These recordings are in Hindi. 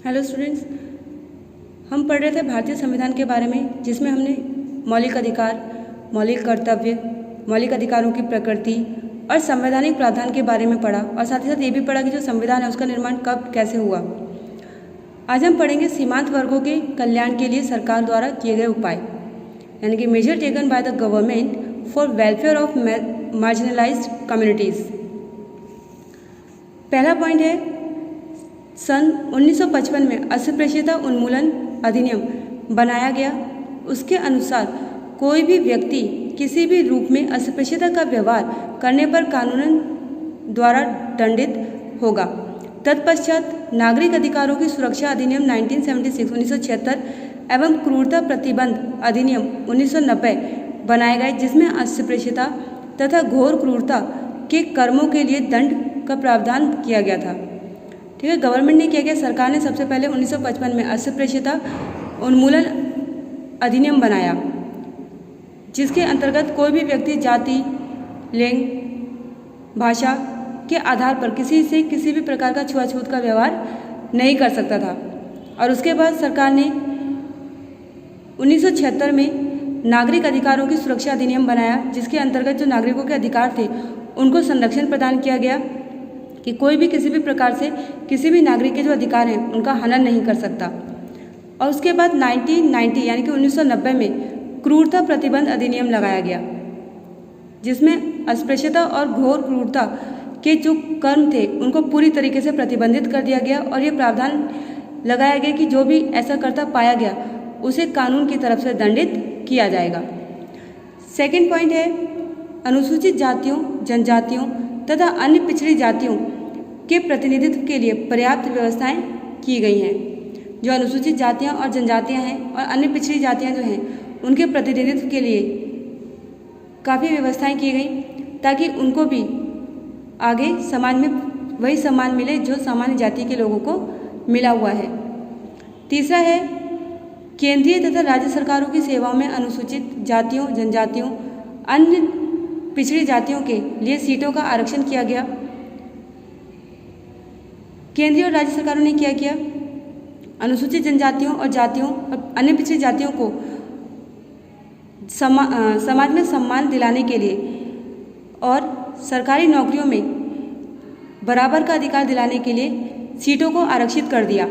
हेलो स्टूडेंट्स, हम पढ़ रहे थे भारतीय संविधान के बारे में, जिसमें हमने मौलिक अधिकार, मौलिक कर्तव्य, मौलिक अधिकारों की प्रकृति और संवैधानिक प्रावधान के बारे में पढ़ा और साथ ही साथ ये भी पढ़ा कि जो संविधान है उसका निर्माण कब कैसे हुआ। आज हम पढ़ेंगे सीमांत वर्गों के कल्याण के लिए सरकार द्वारा किए गए उपाय, यानी कि measure taken by the government for welfare of marginalized communities. पहला पॉइंट है, सन 1955 में अस्पृश्यता उन्मूलन अधिनियम बनाया गया। उसके अनुसार कोई भी व्यक्ति किसी भी रूप में अस्पृश्यता का व्यवहार करने पर कानूनन द्वारा दंडित होगा। तत्पश्चात नागरिक अधिकारों की सुरक्षा अधिनियम 1976 एवं क्रूरता प्रतिबंध अधिनियम 1990 बनाए गए, जिसमें अस्पृश्यता तथा घोर क्रूरता के कर्मों के लिए दंड का प्रावधान किया गया था। ठीक है, गवर्नमेंट ने क्या किया, सरकार ने सबसे पहले 1955 में अस्पृश्यता उन्मूलन अधिनियम बनाया, जिसके अंतर्गत कोई भी व्यक्ति जाति, लिंग, भाषा के आधार पर किसी से किसी भी प्रकार का छुआछूत का व्यवहार नहीं कर सकता था। और उसके बाद सरकार ने 1976 में नागरिक अधिकारों की सुरक्षा अधिनियम बनाया, जिसके अंतर्गत जो नागरिकों के अधिकार थे उनको संरक्षण प्रदान किया गया कि कोई भी किसी भी प्रकार से किसी भी नागरिक के जो अधिकार हैं उनका हनन नहीं कर सकता। और उसके बाद 1990 यानी कि 1990 में क्रूरता प्रतिबंध अधिनियम लगाया गया, जिसमें अस्पृश्यता और घोर क्रूरता के जो कर्म थे उनको पूरी तरीके से प्रतिबंधित कर दिया गया और ये प्रावधान लगाया गया कि जो भी ऐसा करता पाया गया उसे कानून की तरफ से दंडित किया जाएगा। सेकंड पॉइंट है, अनुसूचित जातियों, जनजातियों तथा अन्य पिछड़ी जातियों के प्रतिनिधित्व के लिए पर्याप्त व्यवस्थाएं की गई हैं। जो अनुसूचित जातियां और जनजातियां हैं और अन्य पिछड़ी जातियां जो हैं उनके प्रतिनिधित्व के लिए काफ़ी व्यवस्थाएं की गई, ताकि उनको भी आगे समाज में वही सम्मान मिले जो सामान्य जाति के लोगों को मिला हुआ है। तीसरा है, केंद्रीय तथा राज्य सरकारों की सेवाओं में अनुसूचित जातियों, जनजातियों, अन्य पिछड़ी जातियों के लिए सीटों का आरक्षण किया गया। केंद्रीय और राज्य सरकारों ने क्या किया, अनुसूचित जनजातियों और जातियों और अन्य पिछड़ी जातियों को समाज में सम्मान दिलाने के लिए और सरकारी नौकरियों में बराबर का अधिकार दिलाने के लिए सीटों को आरक्षित कर दिया।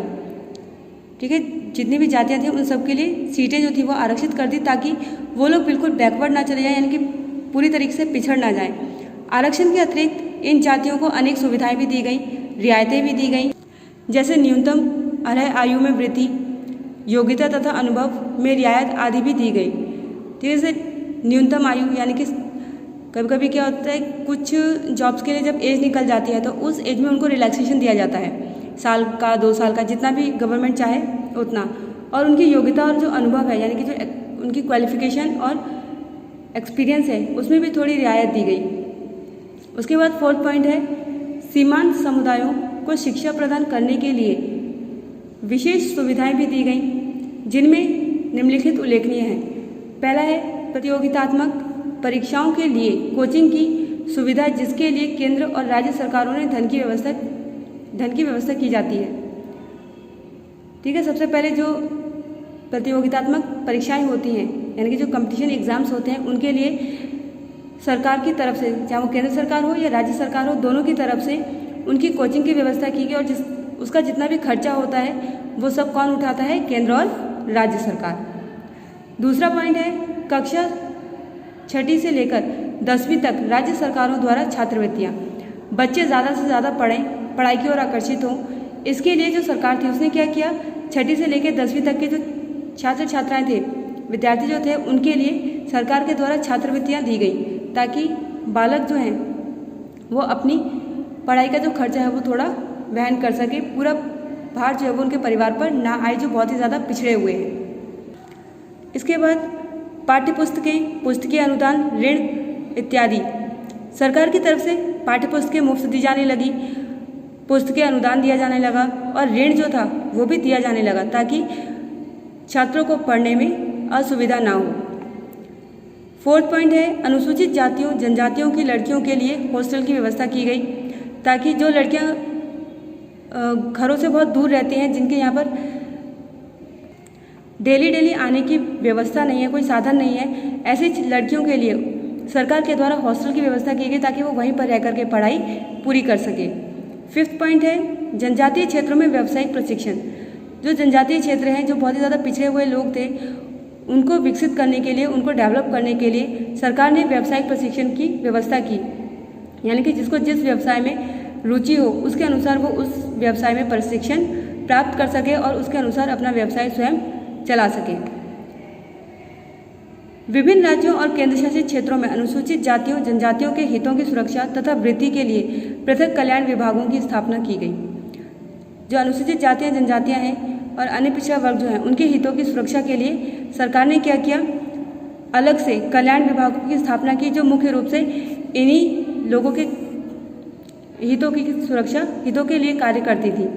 ठीक है, जितनी भी जातियां थी उन सब के लिए सीटें जो थी वो आरक्षित कर दी, ताकि वो लोग बिल्कुल बैकवर्ड ना चले जाएं, यानी कि पूरी तरीके से पिछड़ ना जाएं। आरक्षण के अतिरिक्त इन जातियों को अनेक सुविधाएं भी दी गई, रियायतें भी दी गई, जैसे न्यूनतम अर्ह आयु में वृद्धि, योग्यता तथा अनुभव में रियायत आदि भी दी गई। जैसे न्यूनतम आयु यानी कि कभी कभी क्या होता है, कुछ जॉब्स के लिए जब एज निकल जाती है तो उस एज में उनको रिलैक्सेशन दिया जाता है, साल का, 2 साल का, जितना भी गवर्नमेंट चाहे उतना। और उनकी योग्यता और जो अनुभव है, यानी कि जो उनकी क्वालिफिकेशन और एक्सपीरियंस है, उसमें भी थोड़ी रियायत दी गई। उसके बाद फोर्थ पॉइंट है, सीमांत समुदायों को शिक्षा प्रदान करने के लिए विशेष सुविधाएं भी दी गई, जिनमें निम्नलिखित उल्लेखनीय हैं। पहला है, प्रतियोगितात्मक परीक्षाओं के लिए कोचिंग की सुविधा, जिसके लिए केंद्र और राज्य सरकारों ने धन की व्यवस्था की जाती है। ठीक है, सबसे पहले जो प्रतियोगितात्मक परीक्षाएं होती हैं, यानी कि जो कंपटीशन एग्जाम्स होते हैं, उनके लिए सरकार की तरफ से, चाहे वो केंद्र सरकार हो या राज्य सरकार हो, दोनों की तरफ से उनकी कोचिंग की व्यवस्था की गई। और उसका जितना भी खर्चा होता है वो सब कौन उठाता है, केंद्र और राज्य सरकार। दूसरा पॉइंट है, कक्षा 6ठी से लेकर 10वीं तक राज्य सरकारों द्वारा छात्रवृत्तियाँ, बच्चे ज़्यादा से ज़्यादा पढ़ाई की ओर आकर्षित हों, इसके लिए जो सरकार थी उसने क्या किया, 6ठी से लेकर 10वीं तक के जो छात्र छात्राएं थे, विद्यार्थी जो थे, उनके लिए सरकार के द्वारा छात्रवृत्तियाँ दी गई, ताकि बालक जो हैं वो अपनी पढ़ाई का जो खर्चा है वो थोड़ा वहन कर सके, पूरा भार जो है वो उनके परिवार पर ना आए, जो बहुत ही ज़्यादा पिछड़े हुए हैं। इसके बाद पाठ्य पुस्तकें, पुस्तकीय अनुदान, ऋण इत्यादि, सरकार की तरफ से पाठ्य पुस्तकें मुफ्त दी जाने लगी, पुस्तकीय अनुदान दिया जाने लगा और ऋण जो था वो भी दिया जाने लगा, ताकि छात्रों को पढ़ने में असुविधा ना हो। फोर्थ पॉइंट है, अनुसूचित जातियों, जनजातियों की लड़कियों के लिए हॉस्टल की व्यवस्था की गई, ताकि जो लड़कियां घरों से बहुत दूर रहते हैं, जिनके यहाँ पर डेली आने की व्यवस्था नहीं है, कोई साधन नहीं है, ऐसी लड़कियों के लिए सरकार के द्वारा हॉस्टल की व्यवस्था की गई ताकि वो वहीं पर रह करके पढ़ाई पूरी कर सके। 5th पॉइंट है जनजातीय क्षेत्रों में व्यावसायिक प्रशिक्षण। जो जनजातीय क्षेत्र हैं, जो बहुत ही ज़्यादा पिछड़े हुए लोग थे, उनको विकसित करने के लिए, उनको डेवलप करने के लिए सरकार ने व्यावसायिक प्रशिक्षण की व्यवस्था की। यानी कि जिसको जिस व्यवसाय में रुचि हो उसके अनुसार वो उस व्यवसाय में प्रशिक्षण प्राप्त कर सके और उसके अनुसार अपना व्यवसाय स्वयं चला सके। विभिन्न राज्यों और केंद्र शासित क्षेत्रों में अनुसूचित जातियों जनजातियों के हितों की सुरक्षा तथा वृद्धि के लिए पृथक कल्याण विभागों की स्थापना की गई। जो अनुसूचित जातियां जनजातियां हैं और अन्य पिछड़ा वर्ग जो हैं, उनके हितों की सुरक्षा के लिए सरकार ने क्या किया, अलग से कल्याण विभागों की स्थापना की, जो मुख्य रूप से इन्हीं लोगों के हितों की सुरक्षा, हितों के लिए कार्य करती थी।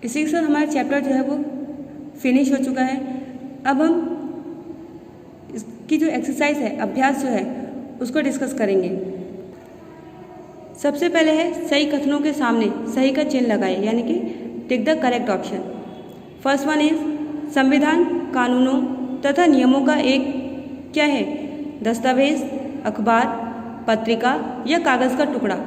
इसी के साथ हमारा चैप्टर जो है वो फिनिश हो चुका है। अब हम इसकी जो एक्सरसाइज है, अभ्यास जो है, उसको डिस्कस करेंगे। सबसे पहले है सही कथनों के सामने सही का चिन्ह लगाएं, यानी कि tick the correct option. First one is संविधान कानूनों तथा नियमों का एक क्या है, दस्तावेज, अखबार, पत्रिका या कागज का टुकड़ा।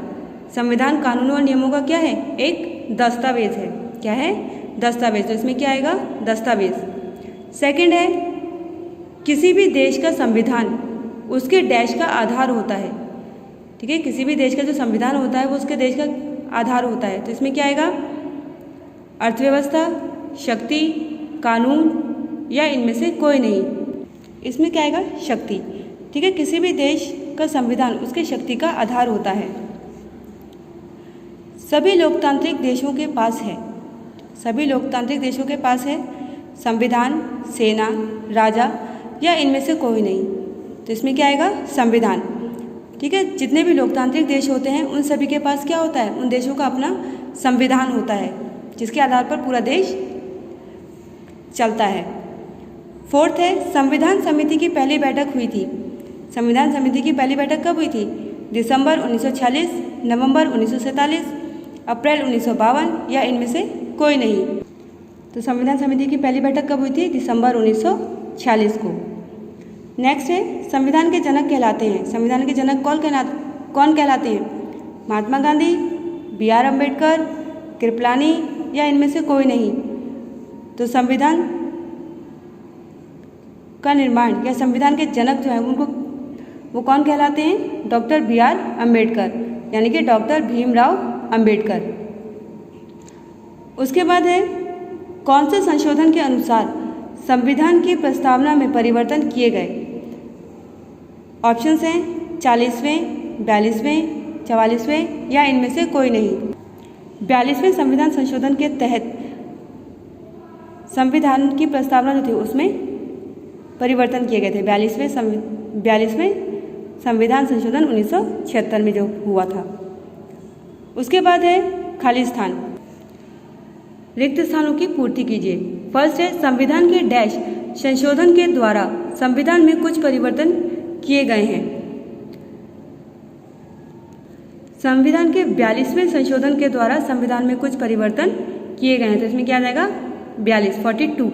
संविधान कानूनों और नियमों का क्या है, एक दस्तावेज है। क्या है, दस्तावेज। तो इसमें क्या आएगा, दस्तावेज। सेकंड है किसी भी देश का संविधान उसके देश का आधार होता है। ठीक है, किसी भी देश का जो संविधान होता है वो उसके देश का आधार होता है। तो इसमें क्या आएगा, अर्थव्यवस्था, शक्ति, कानून या इनमें से कोई नहीं। इसमें क्या आएगा, शक्ति। ठीक है, किसी भी देश का संविधान उसके शक्ति का आधार होता है। सभी लोकतांत्रिक देशों के पास है, सभी लोकतांत्रिक देशों के पास है संविधान, सेना, राजा या इनमें से कोई नहीं। तो इसमें क्या आएगा, संविधान। ठीक है, जितने भी लोकतांत्रिक देश होते हैं उन सभी के पास क्या होता है, उन देशों का अपना संविधान होता है, जिसके आधार पर पूरा देश चलता है। फोर्थ है संविधान समिति की पहली बैठक हुई थी। संविधान समिति की पहली बैठक कब हुई थी, दिसंबर 1946, नवंबर 1947, अप्रैल 1952 या इनमें से कोई नहीं। तो संविधान समिति की पहली बैठक कब हुई थी, दिसंबर 1946 को। नेक्स्ट है संविधान के जनक कहलाते हैं। संविधान के जनक कौन कहलाते हैं, महात्मा गांधी, BR अम्बेडकर, कृपलानी या इनमें से कोई नहीं। तो संविधान का निर्माण या संविधान के जनक जो है उनको वो कौन कहलाते हैं, डॉक्टर BR अम्बेडकर, यानी कि डॉक्टर भीमराव अम्बेडकर। उसके बाद है कौन से संशोधन के अनुसार संविधान की प्रस्तावना में परिवर्तन किए गए। ऑप्शंस हैं 40वें, 42वें, 44वें या इनमें से कोई नहीं। 42वें संविधान संशोधन के तहत संविधान की प्रस्तावना जो थी उसमें परिवर्तन किए गए थे। 42वें संविधान संशोधन 1976 में जो हुआ था। उसके बाद है खाली स्थान, रिक्त स्थानों की पूर्ति कीजिए। फर्स्ट है संविधान के डैश संशोधन के द्वारा संविधान में कुछ परिवर्तन किए गए हैं। संविधान के 42वें संशोधन के द्वारा संविधान में कुछ परिवर्तन किए गए हैं। तो इसमें क्या आ जाएगा, 42।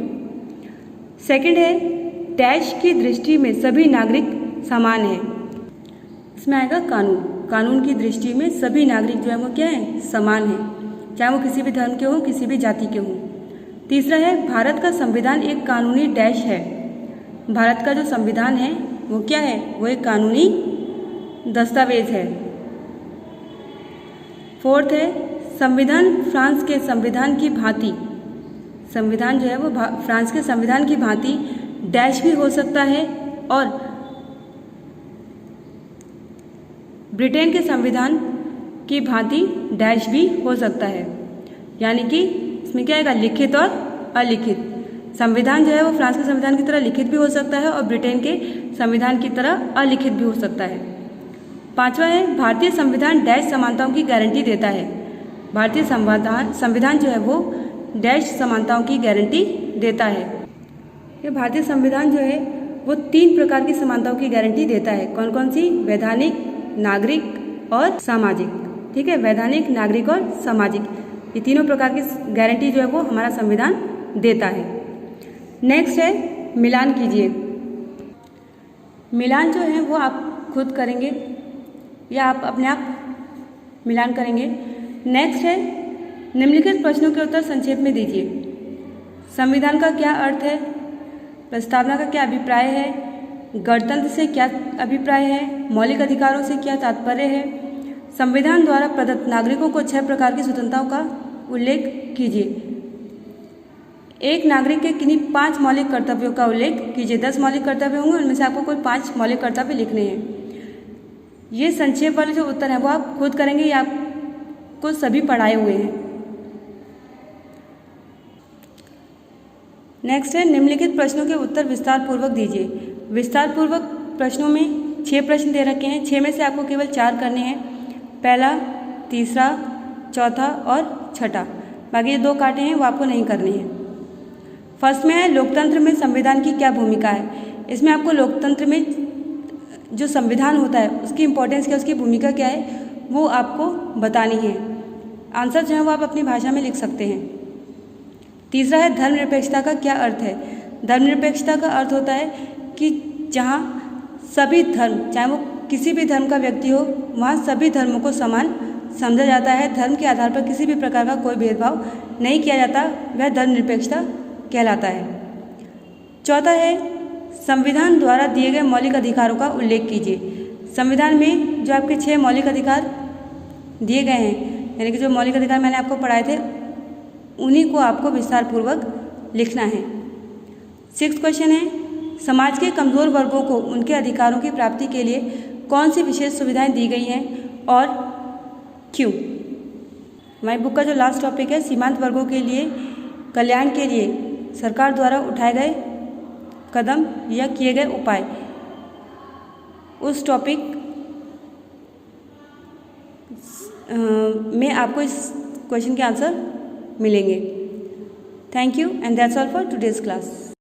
सेकंड है डैश की दृष्टि में सभी नागरिक समान हैं। इसमें आएगा कानून। कानून की दृष्टि में सभी नागरिक जो है वो क्या है, समान है, चाहे वो किसी भी धर्म के हों, किसी भी जाति के हों। तीसरा है भारत का संविधान एक कानूनी डैश है। भारत का जो संविधान है वो क्या है, वो एक कानूनी दस्तावेज है। फोर्थ है संविधान फ्रांस के संविधान की भांति, संविधान जो है वो फ्रांस के संविधान की भांति डैश भी हो सकता है और ब्रिटेन के संविधान की भांति डैश भी हो सकता है। यानी कि इसमें क्या आएगा, लिखित और अलिखित। संविधान जो है वो फ्रांस के संविधान की तरह लिखित भी हो सकता है और ब्रिटेन के संविधान की तरह अलिखित भी हो सकता है। पांचवा है भारतीय संविधान डैश समानताओं की गारंटी देता है। भारतीय संविधान जो है वो डैश समानताओं की गारंटी देता है। ये भारतीय संविधान जो है वो 3 प्रकार की समानताओं की गारंटी देता है। कौन कौन सी, वैधानिक, नागरिक और सामाजिक। ठीक है, वैधानिक, नागरिक और सामाजिक, ये तीनों प्रकार की गारंटी जो है वो हमारा संविधान देता है। नेक्स्ट है मिलान कीजिए। मिलान जो है वो आप खुद करेंगे या आप अपने आप मिलान करेंगे। नेक्स्ट है निम्नलिखित प्रश्नों के उत्तर संक्षेप में दीजिए। संविधान का क्या अर्थ है? प्रस्तावना का क्या अभिप्राय है? गणतंत्र से क्या अभिप्राय है? मौलिक अधिकारों से क्या तात्पर्य है? संविधान द्वारा प्रदत्त नागरिकों को 6 प्रकार की स्वतंत्रताओं का उल्लेख कीजिए। एक नागरिक के किन्हीं 5 मौलिक कर्तव्यों का उल्लेख कीजिए। 10 मौलिक कर्तव्य होंगे, उनमें से आपको कोई 5 मौलिक कर्तव्य लिखने हैं। ये संक्षेप वाले जो उत्तर हैं वो आप खुद करेंगे या आपको सभी पढ़ाए हुए हैं। नेक्स्ट है निम्नलिखित प्रश्नों के उत्तर विस्तार पूर्वक दीजिए। विस्तार पूर्वक प्रश्नों में 6 प्रश्न दे रखे हैं। 6 में से आपको केवल 4 करने हैं, पहला, तीसरा, चौथा और छठा। बाकी ये 2 काटे हैं वो आपको नहीं करने हैं। फर्स्ट में है लोकतंत्र में संविधान की क्या भूमिका है। इसमें आपको लोकतंत्र में जो संविधान होता है उसकी इम्पोर्टेंस क्या, उसकी भूमिका क्या है वो आपको बतानी है। आंसर जो है वो आप अपनी भाषा में लिख सकते हैं। तीसरा है धर्मनिरपेक्षता का क्या अर्थ है। धर्मनिरपेक्षता का अर्थ होता है कि जहाँ सभी धर्म, चाहे वो किसी भी धर्म का व्यक्ति हो, वहाँ सभी धर्मों को समान समझा जाता है। धर्म के आधार पर किसी भी प्रकार का कोई भेदभाव नहीं किया जाता, वह धर्मनिरपेक्षता कहलाता है। चौथा है संविधान द्वारा दिए गए मौलिक अधिकारों का उल्लेख कीजिए। संविधान में जो आपके 6 मौलिक अधिकार दिए गए हैं, यानी कि जो मौलिक अधिकार मैंने आपको पढ़ाए थे, उन्हीं को आपको विस्तार पूर्वक लिखना है। 6th क्वेश्चन है समाज के कमज़ोर वर्गों को उनके अधिकारों की प्राप्ति के लिए कौन सी विशेष सुविधाएं दी गई हैं और क्यों। हमारी बुक का जो लास्ट टॉपिक है सीमांत वर्गों के लिए कल्याण के लिए सरकार द्वारा उठाए गए कदम या किए गए उपाय, उस टॉपिक में आपको इस क्वेश्चन के आंसर मिलेंगे। Thank you and that's all for today's class.